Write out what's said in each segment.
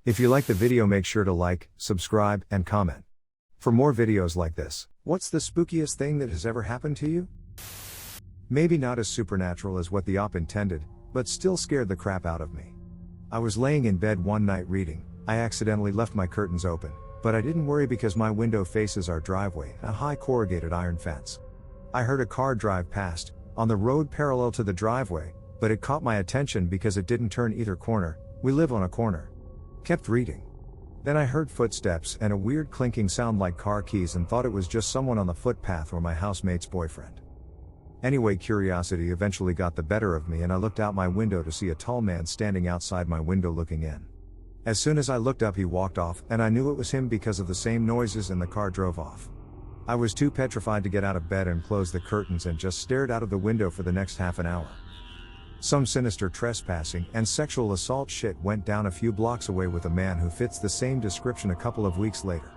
If you like the video, make sure to like, subscribe, and comment. For more videos like this. What's the spookiest thing that has ever happened to you? Maybe not as supernatural as what the op intended, but still scared the crap out of me. I was laying in bed one night reading. I accidentally left my curtains open, but I didn't worry because my window faces our driveway, a high corrugated iron fence. I heard a car drive past, on the road parallel to the driveway, but it caught my attention because it didn't turn either corner. We live on a corner. Kept reading. Then I heard footsteps and a weird clinking sound like car keys and thought it was just someone on the footpath or my housemate's boyfriend. Anyway, curiosity eventually got the better of me and I looked out my window to see a tall man standing outside my window looking in. As soon as I looked up, he walked off, and I knew it was him because of the same noises, and the car drove off. I was too petrified to get out of bed and close the curtains and just stared out of the window for the next half an hour. Some sinister trespassing and sexual assault shit went down a few blocks away with a man who fits the same description a couple of weeks later.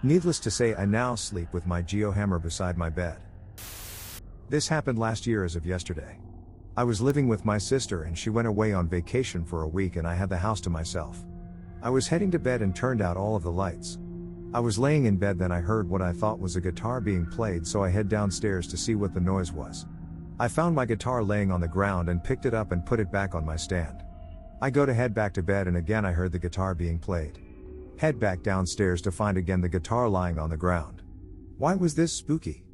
Needless to say, I now sleep with my geohammer beside my bed. This happened last year as of yesterday. I was living with my sister and she went away on vacation for a week and I had the house to myself. I was heading to bed and turned out all of the lights. I was laying in bed, then I heard what I thought was a guitar being played, so I head downstairs to see what the noise was. I found my guitar laying on the ground and picked it up and put it back on my stand. I go to head back to bed and again I heard the guitar being played. Head back downstairs to find again the guitar lying on the ground. Why was this spooky?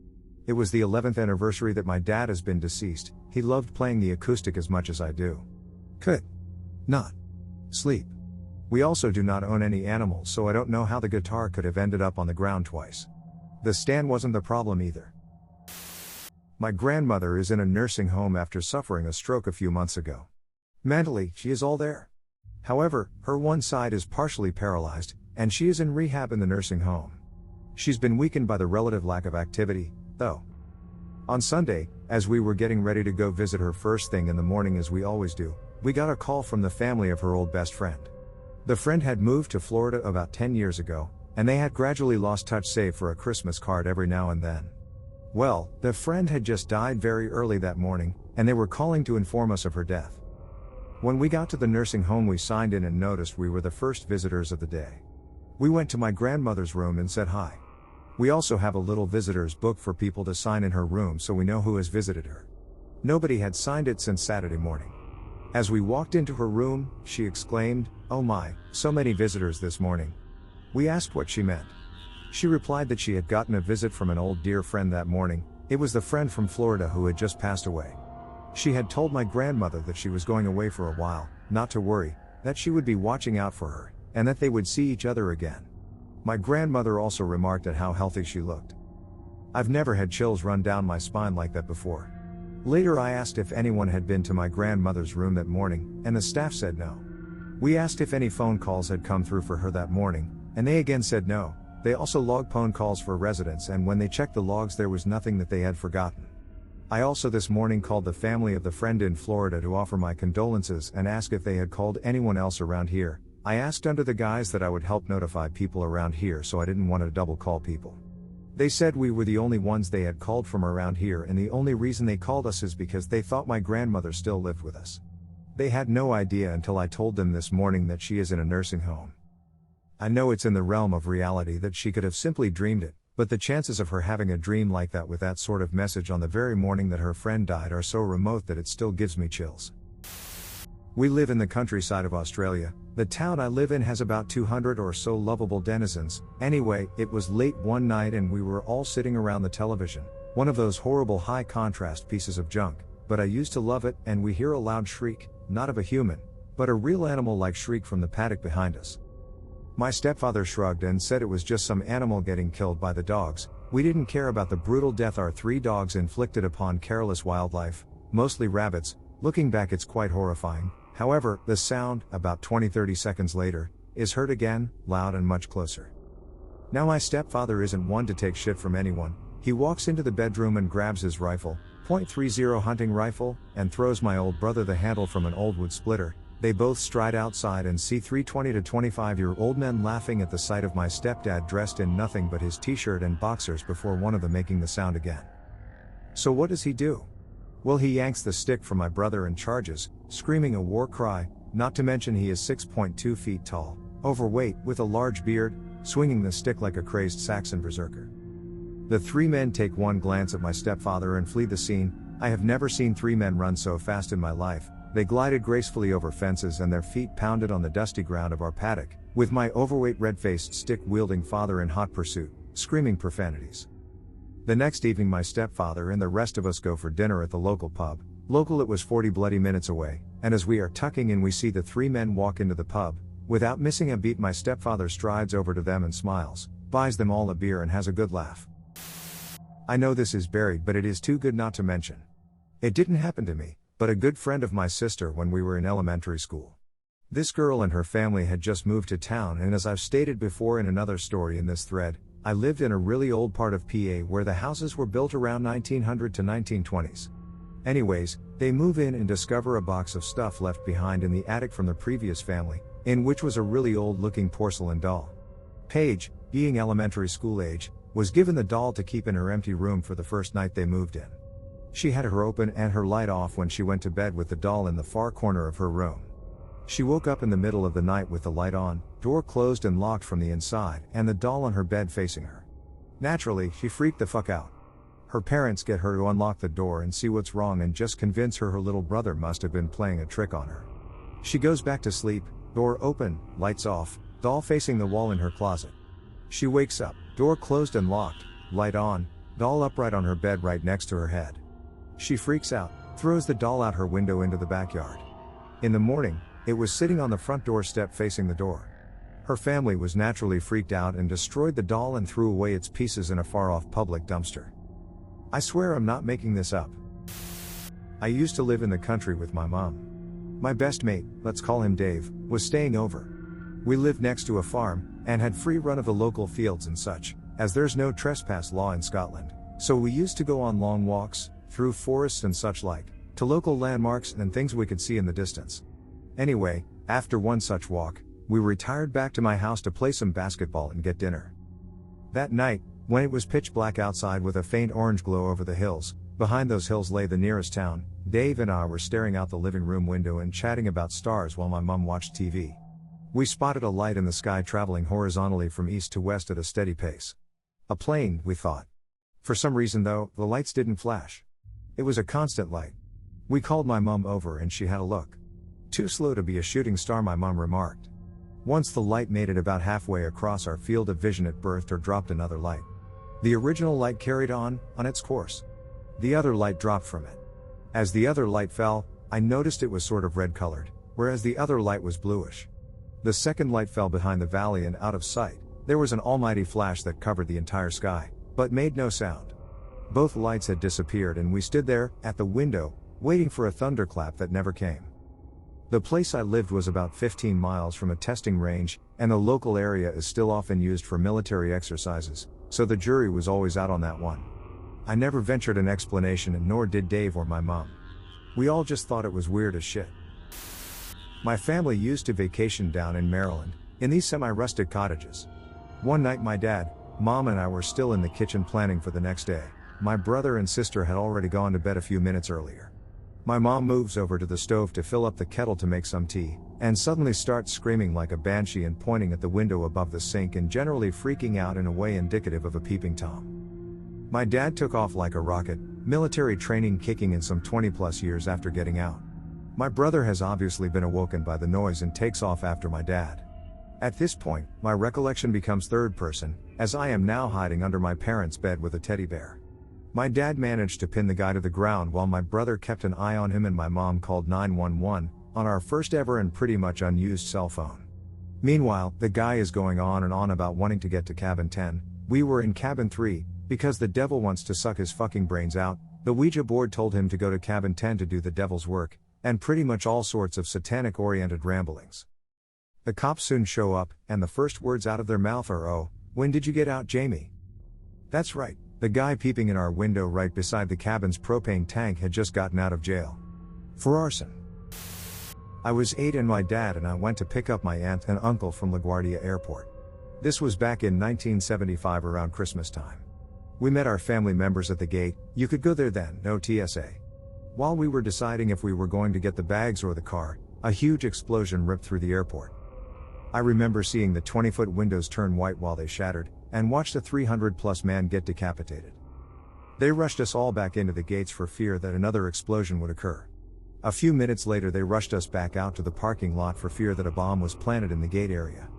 It was the 11th anniversary that my dad has been deceased. He loved playing the acoustic as much as I do. Could not sleep. We also do not own any animals, so I don't know how the guitar could have ended up on the ground twice. The stand wasn't the problem either. My grandmother is in a nursing home after suffering a stroke a few months ago. Mentally, she is all there. However, her one side is partially paralyzed, and she is in rehab in the nursing home. She's been weakened by the relative lack of activity, though. On Sunday, as we were getting ready to go visit her first thing in the morning as we always do, we got a call from the family of her old best friend. The friend had moved to Florida about 10 years ago, and they had gradually lost touch save for a Christmas card every now and then. Well, the friend had just died very early that morning, and they were calling to inform us of her death. When we got to the nursing home, we signed in and noticed we were the first visitors of the day. We went to my grandmother's room and said hi. We also have a little visitors book for people to sign in her room so we know who has visited her. Nobody had signed it since Saturday morning. As we walked into her room, she exclaimed, "Oh my, so many visitors this morning." We asked what she meant. She replied that she had gotten a visit from an old dear friend that morning. It was the friend from Florida who had just passed away. She had told my grandmother that she was going away for a while, not to worry, that she would be watching out for her, and that they would see each other again. My grandmother also remarked at how healthy she looked. I've never had chills run down my spine like that before. Later I asked if anyone had been to my grandmother's room that morning, and the staff said no. We asked if any phone calls had come through for her that morning, and they again said no. They also logged phone calls for residents, and when they checked the logs there was nothing that they had forgotten. I also this morning called the family of the friend in Florida to offer my condolences and ask if they had called anyone else around here. I asked under the guise that I would help notify people around here, so I didn't want to double call people. They said we were the only ones they had called from around here, and the only reason they called us is because they thought my grandmother still lived with us. They had no idea until I told them this morning that she is in a nursing home. I know it's in the realm of reality that she could have simply dreamed it, but the chances of her having a dream like that with that sort of message on the very morning that her friend died are so remote that it still gives me chills. We live in the countryside of Australia. The town I live in has about 200 or so lovable denizens. Anyway, it was late one night and we were all sitting around the television, one of those horrible high contrast pieces of junk, but I used to love it, and we hear a loud shriek, not of a human, but a real animal-like shriek from the paddock behind us. My stepfather shrugged and said it was just some animal getting killed by the dogs. We didn't care about the brutal death our 3 dogs inflicted upon careless wildlife, mostly rabbits. Looking back, it's quite horrifying. However, the sound, about 20-30 seconds later, is heard again, loud and much closer. Now my stepfather isn't one to take shit from anyone. He walks into the bedroom and grabs his rifle, .30 hunting rifle, and throws my old brother the handle from an old wood splitter. They both stride outside and see 3 20 to 25-year-old men laughing at the sight of my stepdad dressed in nothing but his t-shirt and boxers before one of them making the sound again. So what does he do? Well, he yanks the stick from my brother and charges, screaming a war cry, not to mention he is 6.2 feet tall. overweight, with a large beard, swinging the stick like a crazed Saxon berserker. The three men take one glance at my stepfather and flee the scene. I have never seen three men run so fast in my life. They glided gracefully over fences and their feet pounded on the dusty ground of our paddock, with my overweight red-faced stick-wielding father in hot pursuit, screaming profanities. The next evening my stepfather and the rest of us go for dinner at the local pub. Local, it was 40 bloody minutes away, and as we are tucking in we see the three men walk into the pub. Without missing a beat, my stepfather strides over to them and smiles, buys them all a beer and has a good laugh. I know this is buried, but it is too good not to mention. It didn't happen to me, but a good friend of my sister when we were in elementary school. This girl and her family had just moved to town, and as I've stated before in another story in this thread, I lived in a really old part of PA where the houses were built around 1900 to 1920s. Anyways, they move in and discover a box of stuff left behind in the attic from the previous family, in which was a really old looking porcelain doll. Paige, being elementary school age, was given the doll to keep in her empty room for the first night they moved in. She had her open and her light off when she went to bed with the doll in the far corner of her room. She woke up in the middle of the night with the light on, door closed and locked from the inside, and the doll on her bed facing her. Naturally, she freaked the fuck out. Her parents get her to unlock the door and see what's wrong and just convince her little brother must have been playing a trick on her. She goes back to sleep, door open, lights off, doll facing the wall in her closet. She wakes up, door closed and locked, light on, doll upright on her bed right next to her head. She freaks out, throws the doll out her window into the backyard. In the morning, it was sitting on the front doorstep facing the door. Her family was naturally freaked out and destroyed the doll and threw away its pieces in a far-off public dumpster. I swear I'm not making this up. I used to live in the country with my mom. My best mate, let's call him Dave, was staying over. We lived next to a farm, and had free run of the local fields and such, as there's no trespass law in Scotland, so we used to go on long walks, through forests and such like, to local landmarks and things we could see in the distance. Anyway, after one such walk, we retired back to my house to play some basketball and get dinner. That night, when it was pitch black outside with a faint orange glow over the hills, behind those hills lay the nearest town, Dave and I were staring out the living room window and chatting about stars while my mum watched TV. We spotted a light in the sky traveling horizontally from east to west at a steady pace. A plane, we thought. For some reason though, the lights didn't flash. It was a constant light. We called my mum over and she had a look. Too slow to be a shooting star, my mum remarked. Once the light made it about halfway across our field of vision, it birthed or dropped another light. The original light carried on its course. The other light dropped from it. As the other light fell, I noticed it was sort of red colored, whereas the other light was bluish. The second light fell behind the valley and out of sight. There was an almighty flash that covered the entire sky, but made no sound. Both lights had disappeared and we stood there, at the window, waiting for a thunderclap that never came. The place I lived was about 15 miles from a testing range, and the local area is still often used for military exercises, so the jury was always out on that one. I never ventured an explanation, and nor did Dave or my mom. We all just thought it was weird as shit. My family used to vacation down in Maryland, in these semi-rustic cottages. One night my dad, mom and I were still in the kitchen planning for the next day. My brother and sister had already gone to bed a few minutes earlier. My mom moves over to the stove to fill up the kettle to make some tea, and suddenly starts screaming like a banshee and pointing at the window above the sink and generally freaking out in a way indicative of a peeping Tom. My dad took off like a rocket, military training kicking in some 20 plus years after getting out. My brother has obviously been awoken by the noise and takes off after my dad. At this point, my recollection becomes third person, as I am now hiding under my parents' bed with a teddy bear. My dad managed to pin the guy to the ground while my brother kept an eye on him, and my mom called 911, on our first ever and pretty much unused cell phone. Meanwhile, the guy is going on and on about wanting to get to cabin 10, we were in cabin 3, because the devil wants to suck his fucking brains out, the Ouija board told him to go to cabin 10 to do the devil's work, and pretty much all sorts of satanic-oriented ramblings. The cops soon show up, and the first words out of their mouth are, "Oh, when did you get out, Jamie?" That's right, the guy peeping in our window right beside the cabin's propane tank had just gotten out of jail. For arson. I was 8 and my dad and I went to pick up my aunt and uncle from LaGuardia Airport. This was back in 1975 around Christmas time. We met our family members at the gate. You could go there then, no TSA. While we were deciding if we were going to get the bags or the car, a huge explosion ripped through the airport. I remember seeing the 20-foot windows turn white while they shattered, and watched a 300-plus man get decapitated. They rushed us all back into the gates for fear that another explosion would occur. A few minutes later they rushed us back out to the parking lot for fear that a bomb was planted in the gate area.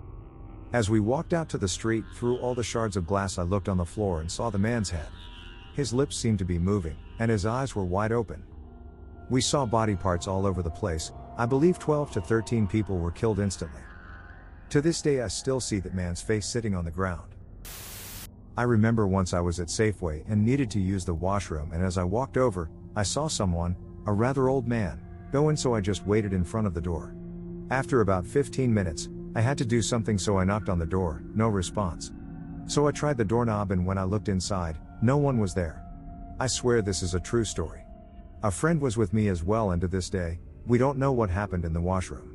As we walked out to the street, through all the shards of glass I looked on the floor and saw the man's head. His lips seemed to be moving, and his eyes were wide open. We saw body parts all over the place. I believe 12 to 13 people were killed instantly. To this day I still see that man's face sitting on the ground. I remember once I was at Safeway and needed to use the washroom, and as I walked over, I saw someone, a rather old man, go in, so I just waited in front of the door. After about 15 minutes, I had to do something, so I knocked on the door, no response. So I tried the doorknob, and when I looked inside, no one was there. I swear this is a true story. A friend was with me as well, and to this day, we don't know what happened in the washroom.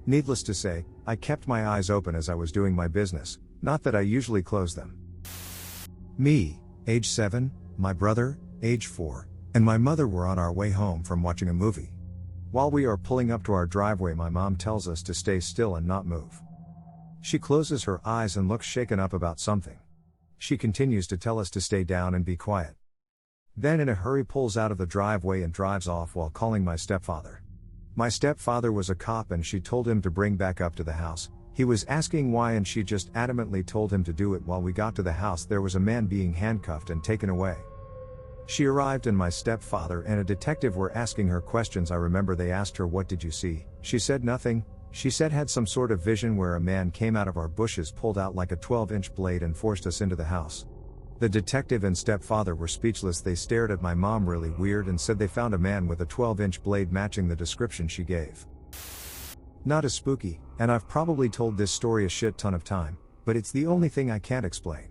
Needless to say, I kept my eyes open as I was doing my business, not that I usually close them. Me, age 7, my brother, age 4, and my mother were on our way home from watching a movie. While we are pulling up to our driveway, my mom tells us to stay still and not move. She closes her eyes and looks shaken up about something. She continues to tell us to stay down and be quiet. Then in a hurry pulls out of the driveway and drives off while calling my stepfather. My stepfather was a cop, and she told him to bring back up to the house. He was asking why, and she just adamantly told him to do it. While we got to the house, there was a man being handcuffed and taken away. She arrived, and my stepfather and a detective were asking her questions. I remember they asked her, "What did you see?" She said nothing. She said had some sort of vision where a man came out of our bushes, pulled out like a 12-inch blade, and forced us into the house. The detective and stepfather were speechless. They stared at my mom really weird and said they found a man with a 12-inch blade matching the description she gave. Not as spooky, and I've probably told this story a shit ton of time, but it's the only thing I can't explain.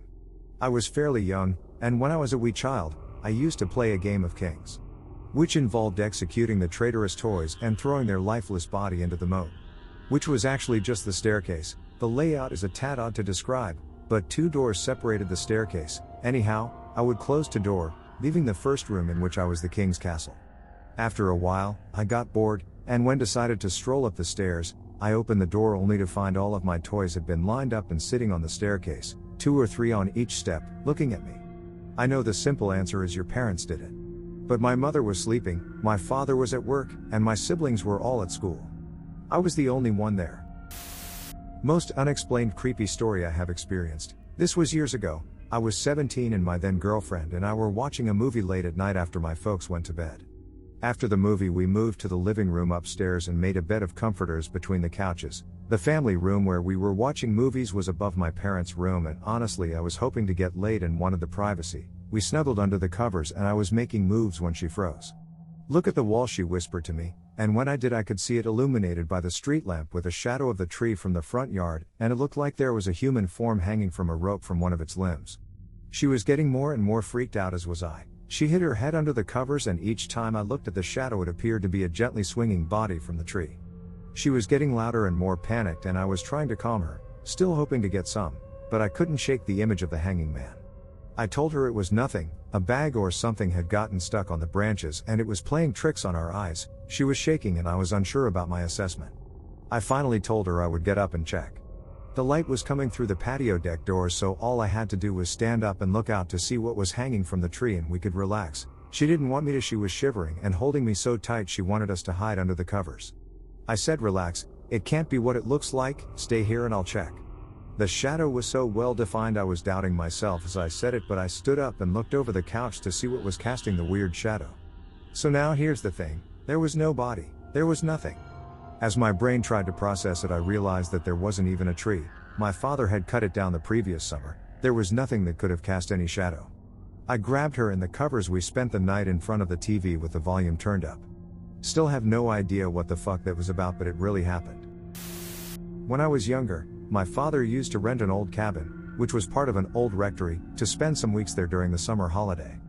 I was fairly young, and when I was a wee child, I used to play a game of kings, which involved executing the traitorous toys and throwing their lifeless body into the moat. Which was actually just the staircase. The layout is a tad odd to describe, but 2 doors separated the staircase. Anyhow, I would close to door, leaving the first room in which I was the king's castle. After a while, I got bored, and when decided to stroll up the stairs, I opened the door only to find all of my toys had been lined up and sitting on the staircase, 2 or 3 on each step, looking at me. I know the simple answer is your parents did it. But my mother was sleeping, my father was at work, and my siblings were all at school. I was the only one there. Most unexplained creepy story I have experienced. This was years ago. I was 17 and my then girlfriend and I were watching a movie late at night after my folks went to bed. After the movie we moved to the living room upstairs and made a bed of comforters between the couches. The family room where we were watching movies was above my parents' room, and honestly I was hoping to get laid and wanted the privacy. We snuggled under the covers and I was making moves when she froze. "Look at the wall," she whispered to me, and when I did I could see it illuminated by the street lamp with a shadow of the tree from the front yard, and it looked like there was a human form hanging from a rope from one of its limbs. She was getting more and more freaked out, as was I. She hid her head under the covers, and each time I looked at the shadow it appeared to be a gently swinging body from the tree. She was getting louder and more panicked, and I was trying to calm her, still hoping to get some, but I couldn't shake the image of the hanging man. I told her it was nothing, a bag or something had gotten stuck on the branches and it was playing tricks on our eyes. She was shaking and I was unsure about my assessment. I finally told her I would get up and check. The light was coming through the patio deck doors, so all I had to do was stand up and look out to see what was hanging from the tree and we could relax. She didn't want me to. She was shivering and holding me so tight she wanted us to hide under the covers. I said, "Relax, it can't be what it looks like, stay here and I'll check." The shadow was so well defined I was doubting myself as I said it, but I stood up and looked over the couch to see what was casting the weird shadow. So now here's the thing, there was no body, there was nothing. As my brain tried to process it, I realized that there wasn't even a tree. My father had cut it down the previous summer. There was nothing that could have cast any shadow. I grabbed her in the covers. We spent the night in front of the TV with the volume turned up. Still have no idea what the fuck that was about, but it really happened. When I was younger, my father used to rent an old cabin, which was part of an old rectory, to spend some weeks there during the summer holiday.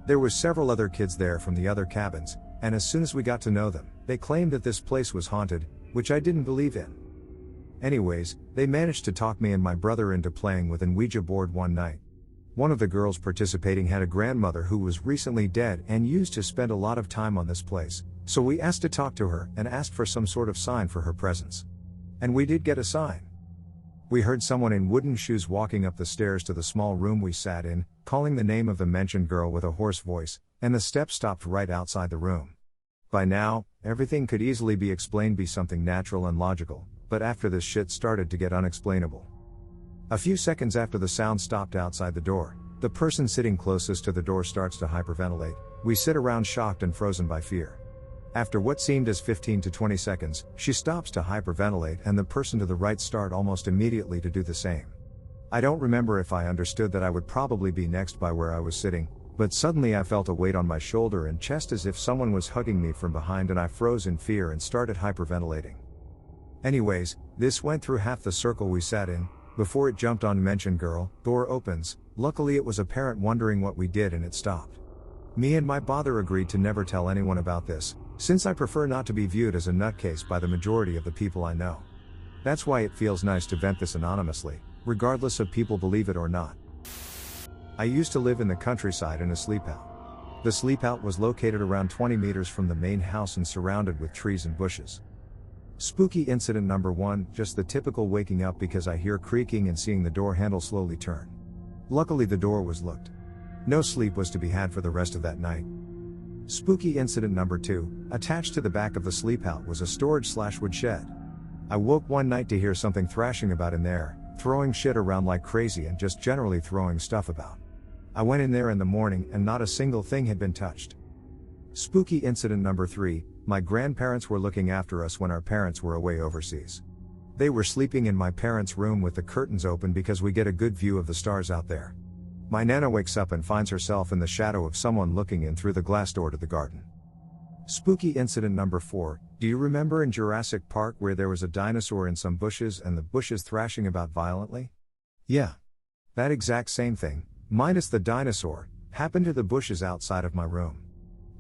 There were several other kids there from the other cabins, and as soon as we got to know them, they claimed that this place was haunted, which I didn't believe in. Anyways, they managed to talk me and my brother into playing with an Ouija board one night. One of the girls participating had a grandmother who was recently dead and used to spend a lot of time on this place, so we asked to talk to her and asked for some sort of sign for her presence. And we did get a sign. We heard someone in wooden shoes walking up the stairs to the small room we sat in, calling the name of the mentioned girl with a hoarse voice, and the steps stopped right outside the room. By now, everything could easily be explained be something natural and logical, but after this shit started to get unexplainable. A few seconds after the sound stopped outside the door, the person sitting closest to the door starts to hyperventilate. We sit around shocked and frozen by fear. After what seemed as 15 to 20 seconds, she stops to hyperventilate and the person to the right start almost immediately to do the same. I don't remember if I understood that I would probably be next by where I was sitting, but suddenly I felt a weight on my shoulder and chest as if someone was hugging me from behind, and I froze in fear and started hyperventilating. Anyways, this went through half the circle we sat in, before it jumped on mentioned girl. Door opens. Luckily it was a parent wondering what we did and it stopped. Me and my father agreed to never tell anyone about this, since I prefer not to be viewed as a nutcase by the majority of the people I know. That's why it feels nice to vent this anonymously, regardless of people believe it or not. I used to live in the countryside in a sleepout. The sleepout was located around 20 meters from the main house and surrounded with trees and bushes. Spooky incident number 1, just the typical waking up because I hear creaking and seeing the door handle slowly turn. Luckily the door was locked. No sleep was to be had for the rest of that night. Spooky incident number 2, attached to the back of the sleepout was a storage/wood shed. I woke one night to hear something thrashing about in there, throwing shit around like crazy and just generally throwing stuff about. I went in there in the morning and not a single thing had been touched. Spooky incident number 3, my grandparents were looking after us when our parents were away overseas. They were sleeping in my parents' room with the curtains open because we get a good view of the stars out there. My Nana wakes up and finds herself in the shadow of someone looking in through the glass door to the garden. Spooky incident number 4, do you remember in Jurassic Park where there was a dinosaur in some bushes and the bushes thrashing about violently? Yeah. That exact same thing, minus the dinosaur, happened to the bushes outside of my room.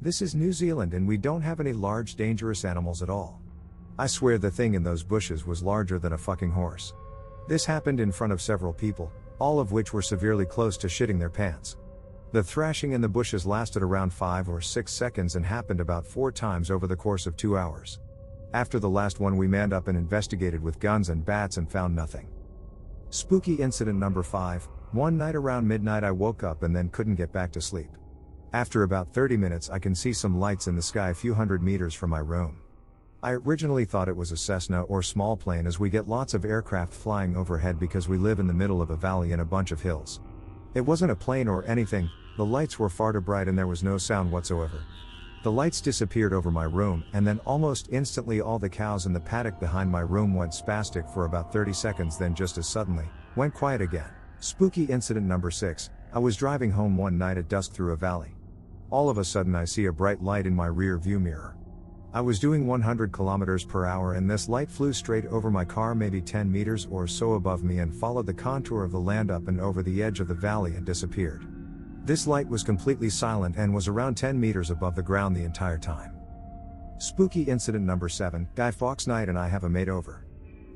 This is New Zealand and we don't have any large dangerous animals at all. I swear the thing in those bushes was larger than a fucking horse. This happened in front of several people, all of which were severely close to shitting their pants. The thrashing in the bushes lasted around 5 or 6 seconds and happened about 4 times over the course of 2 hours. After the last one we manned up and investigated with guns and bats and found nothing. Spooky incident number 5, one night around midnight I woke up and then couldn't get back to sleep. After about 30 minutes I can see some lights in the sky a few hundred meters from my room. I originally thought it was a Cessna or small plane as we get lots of aircraft flying overhead because we live in the middle of a valley and a bunch of hills. It wasn't a plane or anything, the lights were far too bright and there was no sound whatsoever. The lights disappeared over my room and then almost instantly all the cows in the paddock behind my room went spastic for about 30 seconds, then just as suddenly, went quiet again. Spooky incident number 6, I was driving home one night at dusk through a valley. All of a sudden I see a bright light in my rear view mirror. I was doing 100 kilometers per hour and this light flew straight over my car maybe 10 meters or so above me and followed the contour of the land up and over the edge of the valley and disappeared. This light was completely silent and was around 10 meters above the ground the entire time. Spooky incident number 7, Guy Fawkes night and I have a mate over.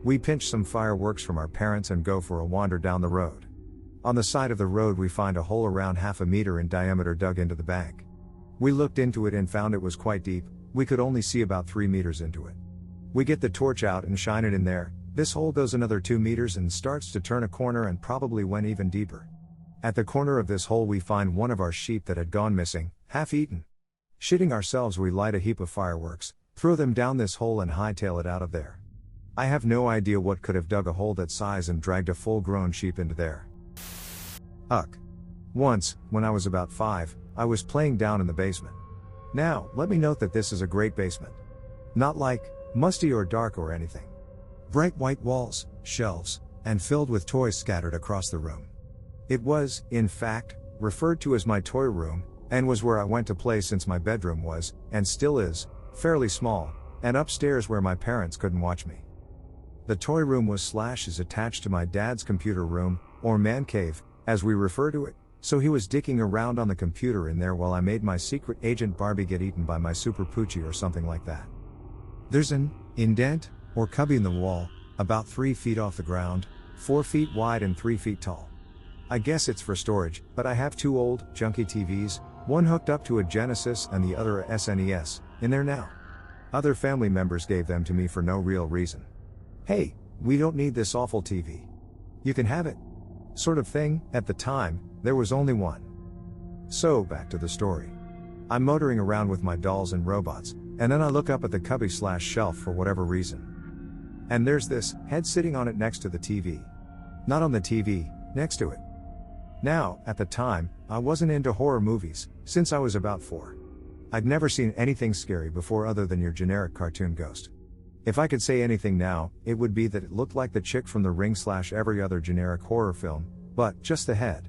We pinch some fireworks from our parents and go for a wander down the road. On the side of the road we find a hole around half a meter in diameter dug into the bank. We looked into it and found it was quite deep. We could only see about 3 meters into it. We get the torch out and shine it in there. This hole goes another 2 meters and starts to turn a corner and probably went even deeper. At the corner of this hole we find one of our sheep that had gone missing, half eaten. Shitting ourselves we light a heap of fireworks, throw them down this hole and hightail it out of there. I have no idea what could have dug a hole that size and dragged a full-grown sheep into there. Once, when I was about 5, I was playing down in the basement. Now, let me note that this is a great basement. Not like, musty or dark or anything. Bright white walls, shelves, and filled with toys scattered across the room. It was, in fact, referred to as my toy room, and was where I went to play since my bedroom was, and still is, fairly small, and upstairs where my parents couldn't watch me. The toy room was / is attached to my dad's computer room, or man cave, as we refer to it, so he was dicking around on the computer in there while I made my secret agent Barbie get eaten by my super poochie or something like that. There's an indent, or cubby in the wall, about 3 feet off the ground, 4 feet wide and 3 feet tall. I guess it's for storage, but I have 2 old, junky TVs, one hooked up to a Genesis and the other a SNES, in there now. Other family members gave them to me for no real reason. Hey, we don't need this awful TV. You can have it. Sort of thing. At the time, there was only one. So, back to the story. I'm motoring around with my dolls and robots, and then I look up at the cubby/shelf for whatever reason. And there's this head sitting on it next to the TV. Not on the TV, next to it. Now, at the time, I wasn't into horror movies, since I was about 4. I'd never seen anything scary before other than your generic cartoon ghost. If I could say anything now, it would be that it looked like the chick from The Ring/every other generic horror film, but just the head.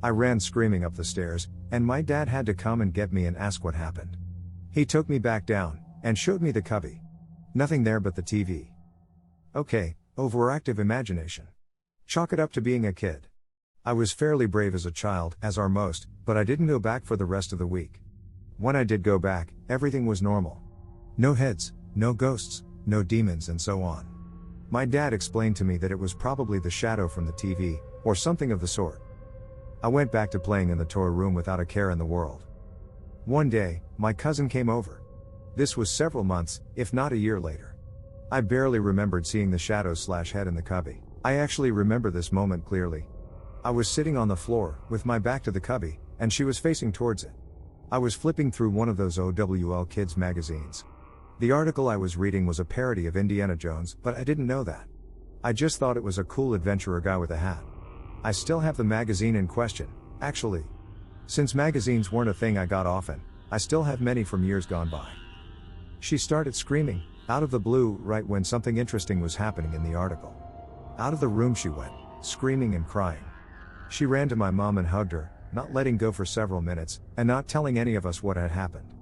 I ran screaming up the stairs, and my dad had to come and get me and ask what happened. He took me back down, and showed me the cubby. Nothing there but the TV. Okay, overactive imagination. Chalk it up to being a kid. I was fairly brave as a child, as are most, but I didn't go back for the rest of the week. When I did go back, everything was normal. No heads, no ghosts, no demons, and so on. My dad explained to me that it was probably the shadow from the TV, or something of the sort. I went back to playing in the toy room without a care in the world. One day, my cousin came over. This was several months, if not a year later. I barely remembered seeing the shadow/head in the cubby. I actually remember this moment clearly. I was sitting on the floor, with my back to the cubby, and she was facing towards it. I was flipping through one of those OWL Kids magazines. The article I was reading was a parody of Indiana Jones, but I didn't know that. I just thought it was a cool adventurer guy with a hat. I still have the magazine in question, actually. Since magazines weren't a thing I got often, I still have many from years gone by. She started screaming, out of the blue, right when something interesting was happening in the article. Out of the room she went, screaming and crying. She ran to my mom and hugged her, not letting go for several minutes, and not telling any of us what had happened.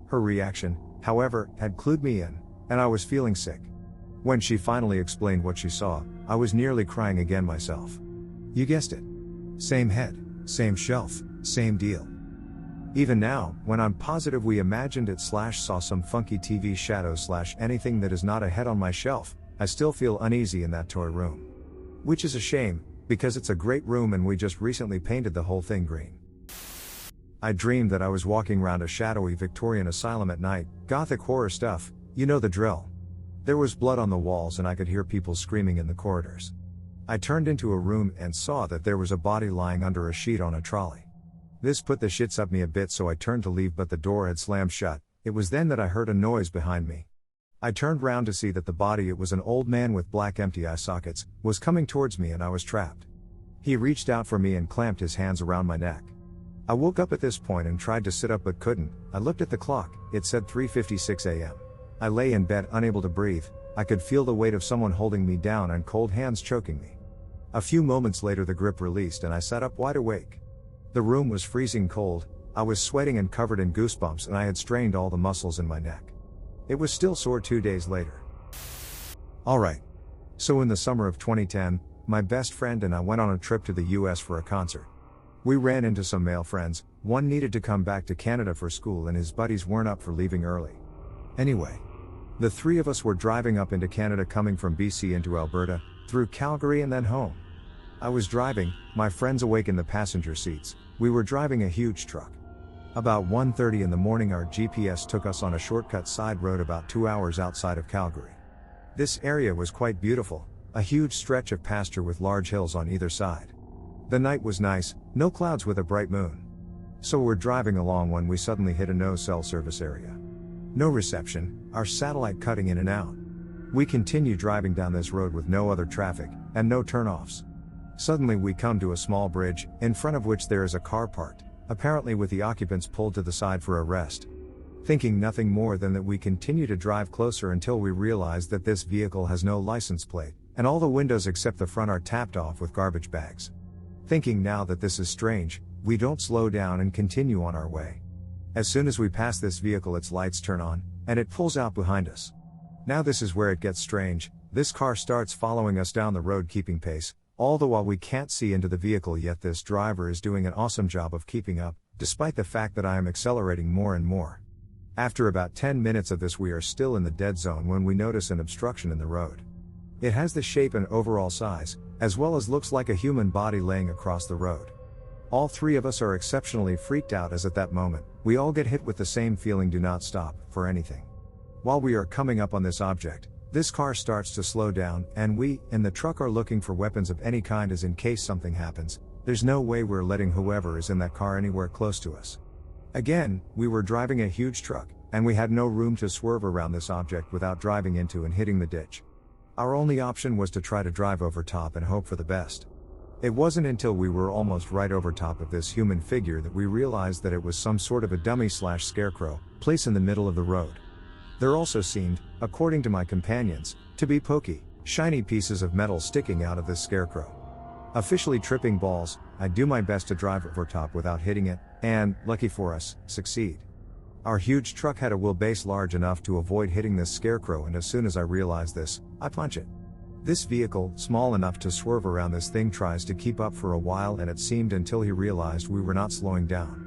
Her reaction, however, had clued me in, and I was feeling sick. When she finally explained what she saw, I was nearly crying again myself. You guessed it. Same head, same shelf, same deal. Even now, when I'm positive we imagined it/saw some funky TV shadow/anything that is not a head on my shelf, I still feel uneasy in that toy room. Which is a shame, because it's a great room and we just recently painted the whole thing green. I dreamed that I was walking around a shadowy Victorian asylum at night, gothic horror stuff, you know the drill. There was blood on the walls and I could hear people screaming in the corridors. I turned into a room and saw that there was a body lying under a sheet on a trolley. This put the shits up me a bit, so I turned to leave, but the door had slammed shut. It was then that I heard a noise behind me. I turned round to see that the body, it was an old man with black empty eye sockets, was coming towards me and I was trapped. He reached out for me and clamped his hands around my neck. I woke up at this point and tried to sit up but couldn't. I looked at the clock, it said 3:56 a.m. I lay in bed unable to breathe. I could feel the weight of someone holding me down and cold hands choking me. A few moments later the grip released and I sat up wide awake. The room was freezing cold, I was sweating and covered in goosebumps, and I had strained all the muscles in my neck. It was still sore 2 days later. Alright. So in the summer of 2010, my best friend and I went on a trip to the US for a concert. We ran into some male friends, one needed to come back to Canada for school and his buddies weren't up for leaving early. Anyway, the three of us were driving up into Canada, coming from BC into Alberta, through Calgary and then home. I was driving, my friends awake in the passenger seats. We were driving a huge truck. About 1:30 in the morning our GPS took us on a shortcut side road about 2 hours outside of Calgary. This area was quite beautiful, a huge stretch of pasture with large hills on either side. The night was nice, no clouds with a bright moon. So we're driving along when we suddenly hit a no cell service area. No reception, our satellite cutting in and out. We continue driving down this road with no other traffic, and no turnoffs. Suddenly we come to a small bridge, in front of which there is a car parked, apparently with the occupants pulled to the side for a rest. Thinking nothing more than that we continue to drive closer until we realize that this vehicle has no license plate, and all the windows except the front are tapped off with garbage bags. Thinking now that this is strange, we don't slow down and continue on our way. As soon as we pass this vehicle its lights turn on, and it pulls out behind us. Now this is where it gets strange, this car starts following us down the road keeping pace, all the while we can't see into the vehicle, yet this driver is doing an awesome job of keeping up, despite the fact that I am accelerating more and more. After about 10 minutes of this we are still in the dead zone when we notice an obstruction in the road. It has the shape and overall size, as well as looks like a human body laying across the road. All three of us are exceptionally freaked out, as at that moment, we all get hit with the same feeling, do not stop, for anything. While we are coming up on this object, This car starts to slow down, and we, in the truck, are looking for weapons of any kind as in case something happens. There's no way we're letting whoever is in that car anywhere close to us. Again, we were driving a huge truck, and we had no room to swerve around this object without driving into and hitting the ditch. Our only option was to try to drive over top and hope for the best. It wasn't until we were almost right over top of this human figure that we realized that it was some sort of a dummy/scarecrow, placed in the middle of the road. There also seemed, according to my companions, to be pokey, shiny pieces of metal sticking out of this scarecrow. Officially tripping balls, I do my best to drive over top without hitting it, and, lucky for us, succeed. Our huge truck had a wheelbase large enough to avoid hitting this scarecrow, and as soon as I realize this, I punch it. This vehicle, small enough to swerve around this thing, tries to keep up for a while, and it seemed until he realized we were not slowing down.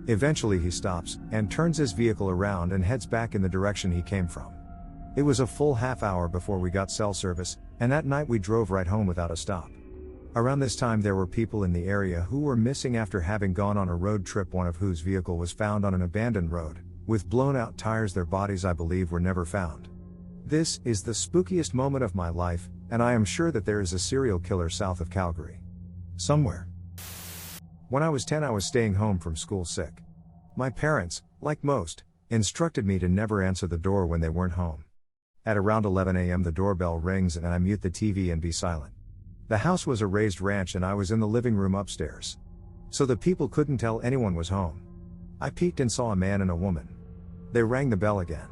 Eventually he stops, and turns his vehicle around and heads back in the direction he came from. It was a full half hour before we got cell service, and that night we drove right home without a stop. Around this time there were people in the area who were missing after having gone on a road trip, one of whose vehicle was found on an abandoned road. With blown out tires, their bodies, I believe, were never found. This is the spookiest moment of my life, and I am sure that there is a serial killer south of Calgary. Somewhere. When I was 10, I was staying home from school sick. My parents, like most, instructed me to never answer the door when they weren't home. At around 11 a.m. the doorbell rings and I mute the TV and be silent. The house was a raised ranch and I was in the living room upstairs. So the people couldn't tell anyone was home. I peeked and saw a man and a woman. They rang the bell again.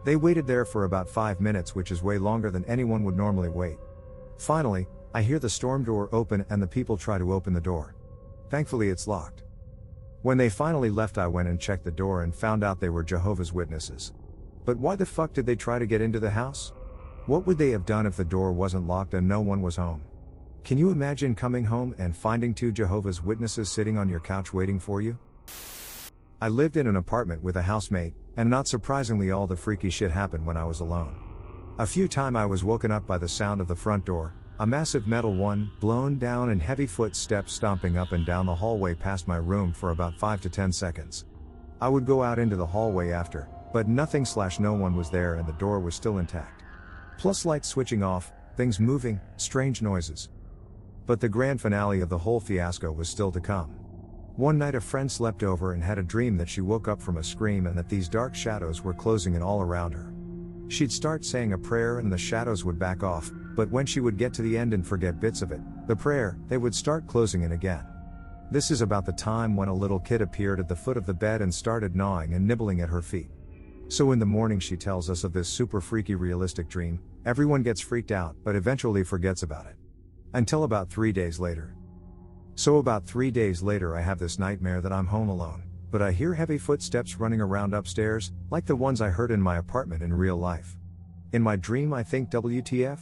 They waited there for about 5 minutes, which is way longer than anyone would normally wait. Finally, I hear the storm door open and the people try to open the door. Thankfully it's locked. When they finally left, I went and checked the door and found out they were Jehovah's Witnesses. But why the fuck did they try to get into the house? What would they have done if the door wasn't locked and no one was home? Can you imagine coming home and finding 2 Jehovah's Witnesses sitting on your couch waiting for you? I lived in an apartment with a housemate, and not surprisingly all the freaky shit happened when I was alone. A few times I was woken up by the sound of the front door, a massive metal one, blown down, and heavy footsteps stomping up and down the hallway past my room for about 5 to 10 seconds. I would go out into the hallway after, but nothing/no one was there and the door was still intact. Plus lights switching off, things moving, strange noises. But the grand finale of the whole fiasco was still to come. One night a friend slept over and had a dream that she woke up from a scream and that these dark shadows were closing in all around her. She'd start saying a prayer and the shadows would back off, but when she would get to the end and forget bits of it, the prayer, they would start closing in again. This is about the time when a little kid appeared at the foot of the bed and started gnawing and nibbling at her feet. So in the morning she tells us of this super freaky realistic dream. Everyone gets freaked out but eventually forgets about it. Until about 3 days later. So about 3 days later I have this nightmare that I'm home alone, but I hear heavy footsteps running around upstairs, like the ones I heard in my apartment in real life. In my dream I think, WTF?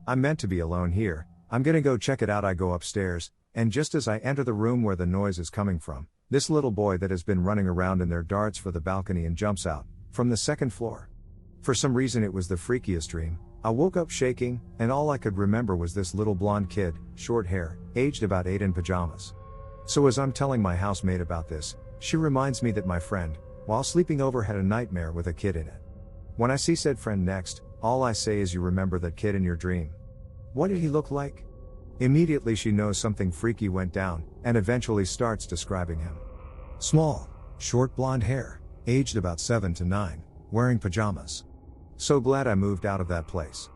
I'm meant to be alone here, I'm gonna go check it out. I go upstairs, and just as I enter the room where the noise is coming from, this little boy that has been running around in there darts for the balcony and jumps out, from the 2nd floor. For some reason it was the freakiest dream. I woke up shaking, and all I could remember was this little blonde kid, short hair, aged about 8, in pajamas. So as I'm telling my housemate about this, she reminds me that my friend, while sleeping over, had a nightmare with a kid in it. When I see said friend next, all I say is, "You remember that kid in your dream? What did he look like?" Immediately she knows something freaky went down, and eventually starts describing him. Small, short blonde hair, aged about 7 to 9, wearing pajamas. So glad I moved out of that place.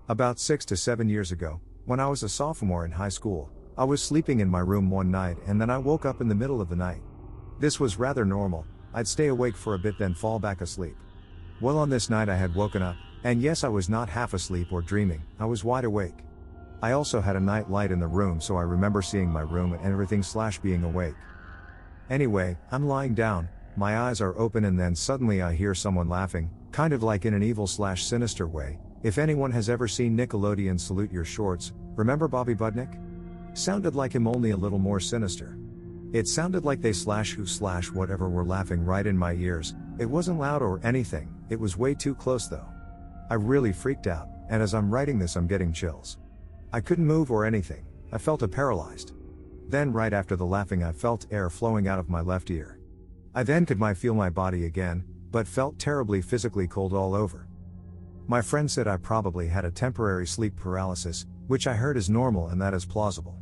About 6 to 7 years ago, when I was a sophomore in high school, I was sleeping in my room one night and then I woke up in the middle of the night. This was rather normal. I'd stay awake for a bit then fall back asleep. Well, on this night I had woken up, and yes, I was not half asleep or dreaming, I was wide awake. I also had a night light in the room, so I remember seeing my room and everything/being awake. Anyway, I'm lying down, my eyes are open, and then suddenly I hear someone laughing, kind of like in an evil/sinister way. If anyone has ever seen Nickelodeon Salute Your Shorts, remember Bobby Budnick? Sounded like him, only a little more sinister. It sounded like they/who/whatever were laughing right in my ears. It wasn't loud or anything, it was way too close though. I really freaked out, and as I'm writing this I'm getting chills. I couldn't move or anything, I felt paralyzed. Then right after the laughing I felt air flowing out of my left ear. I then could feel my body again, but felt terribly physically cold all over. My friend said I probably had a temporary sleep paralysis, which I heard is normal and that is plausible.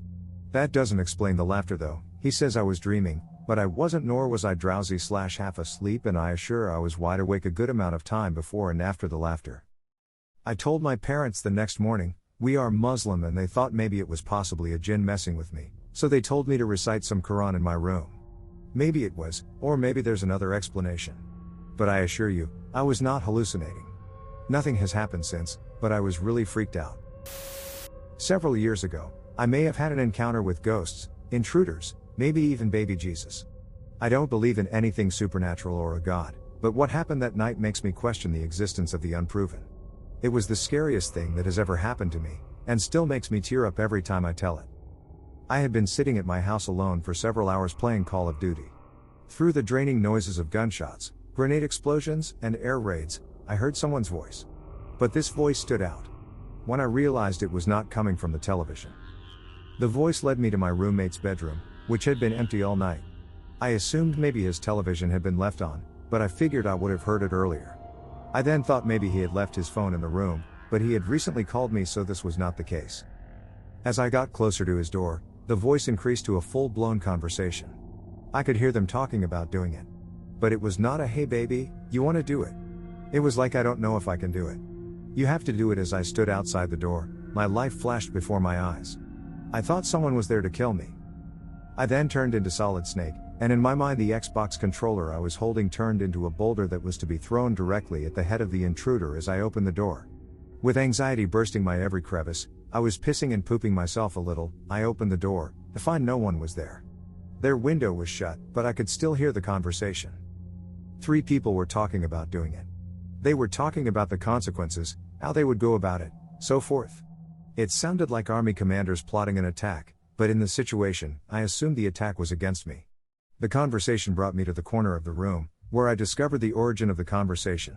That doesn't explain the laughter though. He says I was dreaming, but I wasn't, nor was I drowsy / half asleep, and I assure I was wide awake a good amount of time before and after the laughter. I told my parents the next morning. We are Muslim and they thought maybe it was possibly a jinn messing with me, so they told me to recite some Quran in my room. Maybe it was, or maybe there's another explanation. But I assure you, I was not hallucinating. Nothing has happened since, but I was really freaked out. Several years ago, I may have had an encounter with ghosts, intruders, maybe even baby Jesus. I don't believe in anything supernatural or a god, but what happened that night makes me question the existence of the unproven. It was the scariest thing that has ever happened to me, and still makes me tear up every time I tell it. I had been sitting at my house alone for several hours playing Call of Duty. Through the draining noises of gunshots, grenade explosions, and air raids, I heard someone's voice. But this voice stood out. When I realized it was not coming from the television. The voice led me to my roommate's bedroom, which had been empty all night. I assumed maybe his television had been left on, but I figured I would have heard it earlier. I then thought maybe he had left his phone in the room, but he had recently called me, so this was not the case. As I got closer to his door, the voice increased to a full-blown conversation. I could hear them talking about doing it. But it was not a "hey baby, you want to do it?" It was like, "I don't know if I can do it. You have to do it." As I stood outside the door, my life flashed before my eyes. I thought someone was there to kill me. I then turned into Solid Snake, and in my mind the Xbox controller I was holding turned into a boulder that was to be thrown directly at the head of the intruder as I opened the door. With anxiety bursting my every crevice, I was pissing and pooping myself a little. I opened the door, to find no one was there. Their window was shut, but I could still hear the conversation. 3 people were talking about doing it. They were talking about the consequences, how they would go about it, so forth. It sounded like army commanders plotting an attack, but in the situation, I assumed the attack was against me. The conversation brought me to the corner of the room, where I discovered the origin of the conversation.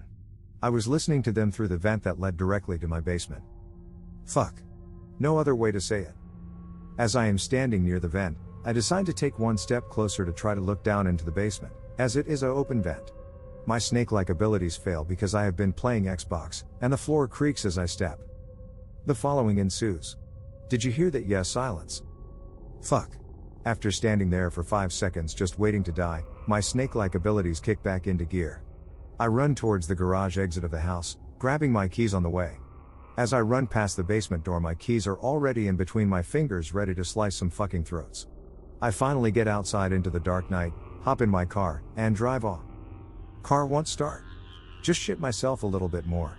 I was listening to them through the vent that led directly to my basement. Fuck. No other way to say it. As I am standing near the vent, I decide to take one step closer to try to look down into the basement, as it is an open vent. My snake-like abilities fail because I have been playing Xbox, and the floor creaks as I step. The following ensues. Did you hear that? Yes. Silence. Fuck. After standing there for 5 seconds just waiting to die, my snake-like abilities kick back into gear. I run towards the garage exit of the house, grabbing my keys on the way. As I run past the basement door, my keys are already in between my fingers, ready to slice some fucking throats. I finally get outside into the dark night, hop in my car, and drive off. Car won't start. Just shit myself a little bit more.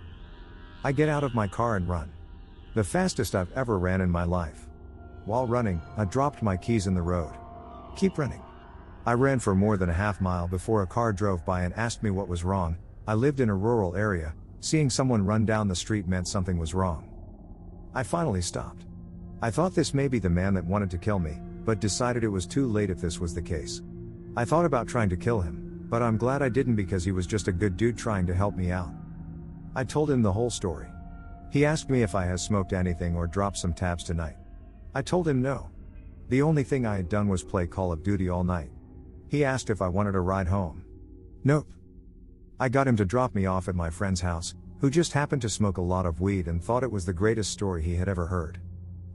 I get out of my car and run. The fastest I've ever ran in my life. While running, I dropped my keys in the road. Keep running. I ran for more than a half mile before a car drove by and asked me what was wrong. I lived in a rural area. Seeing someone run down the street meant something was wrong. I finally stopped. I thought this may be the man that wanted to kill me, but decided it was too late if this was the case. I thought about trying to kill him, but I'm glad I didn't because he was just a good dude trying to help me out. I told him the whole story. He asked me if I had smoked anything or dropped some tabs tonight. I told him no. The only thing I had done was play Call of Duty all night. He asked if I wanted a ride home. Nope. I got him to drop me off at my friend's house, who just happened to smoke a lot of weed and thought it was the greatest story he had ever heard.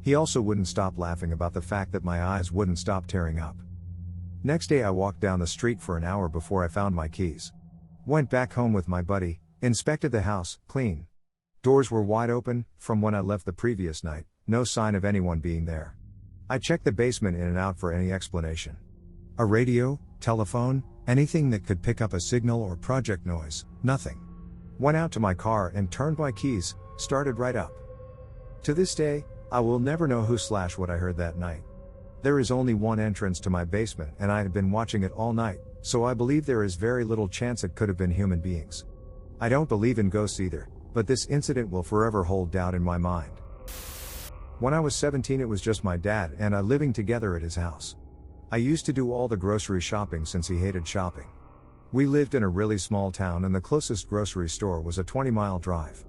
He also wouldn't stop laughing about the fact that my eyes wouldn't stop tearing up. Next day I walked down the street for an hour before I found my keys. Went back home with my buddy, inspected the house, clean. Doors were wide open, from when I left the previous night, no sign of anyone being there. I checked the basement in and out for any explanation. A radio, telephone, anything that could pick up a signal or project noise, nothing. Went out to my car and turned my keys, started right up. To this day, I will never know who/what I heard that night. There is only one entrance to my basement and I had been watching it all night, so I believe there is very little chance it could have been human beings. I don't believe in ghosts either, but this incident will forever hold doubt in my mind. When I was 17 it was just my dad and I living together at his house. I used to do all the grocery shopping since he hated shopping. We lived in a really small town and the closest grocery store was a 20-mile drive.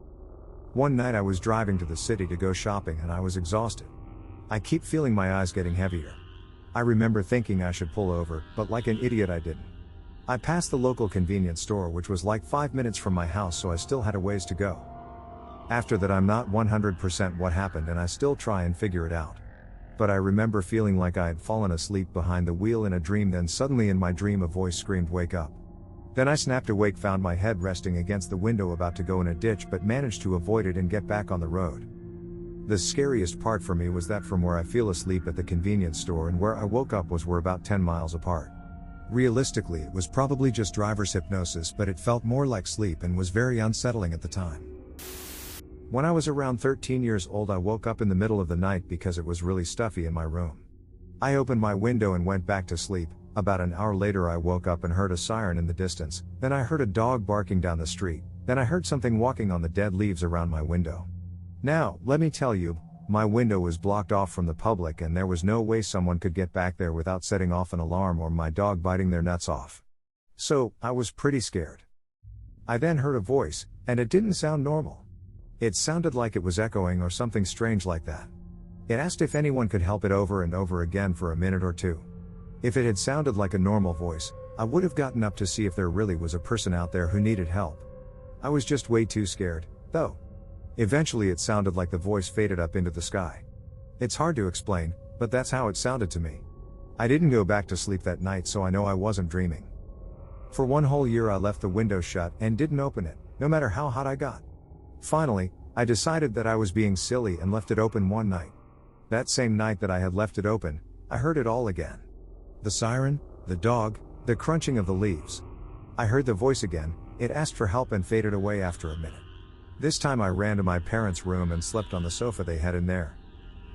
One night I was driving to the city to go shopping and I was exhausted. I keep feeling my eyes getting heavier. I remember thinking I should pull over, but like an idiot I didn't. I passed the local convenience store which was like 5 minutes from my house, so I still had a ways to go. After that, I'm not 100% what happened and I still try and figure it out. But I remember feeling like I had fallen asleep behind the wheel in a dream, then suddenly in my dream a voice screamed, "Wake up." Then I snapped awake, found my head resting against the window about to go in a ditch, but managed to avoid it and get back on the road. The scariest part for me was that from where I fell asleep at the convenience store and where I woke up were about 10 miles apart. Realistically, it was probably just driver's hypnosis, but it felt more like sleep and was very unsettling at the time. When I was around 13 years old, I woke up in the middle of the night because it was really stuffy in my room. I opened my window and went back to sleep. About an hour later, I woke up and heard a siren in the distance. Then I heard a dog barking down the street. Then I heard something walking on the dead leaves around my window. Now, let me tell you, my window was blocked off from the public and there was no way someone could get back there without setting off an alarm or my dog biting their nuts off. So, I was pretty scared. I then heard a voice, and it didn't sound normal. It sounded like it was echoing or something strange like that. It asked if anyone could help it over and over again for a minute or two. If it had sounded like a normal voice, I would have gotten up to see if there really was a person out there who needed help. I was just way too scared, though. Eventually it sounded like the voice faded up into the sky. It's hard to explain, but that's how it sounded to me. I didn't go back to sleep that night, so I know I wasn't dreaming. For 1 whole year I left the window shut and didn't open it, no matter how hot I got. Finally, I decided that I was being silly and left it open one night. That same night that I had left it open, I heard it all again. The siren, the dog, the crunching of the leaves. I heard the voice again. It asked for help and faded away after a minute. This time I ran to my parents' room and slept on the sofa they had in there.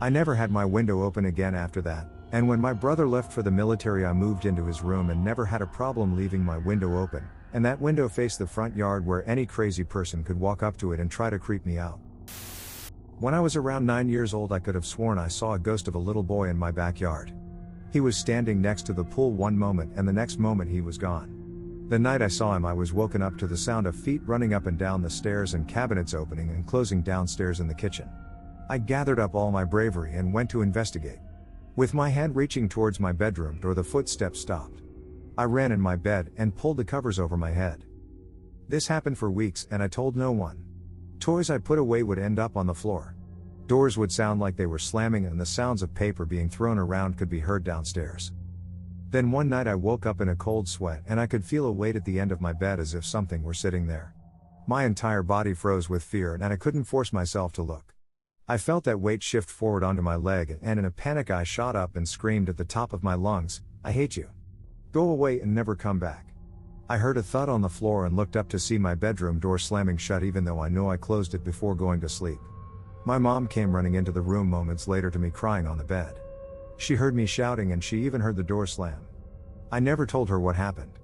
I never had my window open again after that, and when my brother left for the military I moved into his room and never had a problem leaving my window open, and that window faced the front yard where any crazy person could walk up to it and try to creep me out. When I was around 9 years old, I could have sworn I saw a ghost of a little boy in my backyard. He was standing next to the pool one moment and the next moment he was gone. The night I saw him I was woken up to the sound of feet running up and down the stairs and cabinets opening and closing downstairs in the kitchen. I gathered up all my bravery and went to investigate. With my hand reaching towards my bedroom door, the footsteps stopped. I ran in my bed and pulled the covers over my head. This happened for weeks and I told no one. Toys I put away would end up on the floor. Doors would sound like they were slamming and the sounds of paper being thrown around could be heard downstairs. Then one night I woke up in a cold sweat and I could feel a weight at the end of my bed as if something were sitting there. My entire body froze with fear and I couldn't force myself to look. I felt that weight shift forward onto my leg and in a panic I shot up and screamed at the top of my lungs, "I hate you. Go away and never come back." I heard a thud on the floor and looked up to see my bedroom door slamming shut even though I know I closed it before going to sleep. My mom came running into the room moments later to me crying on the bed. She heard me shouting and she even heard the door slam. I never told her what happened.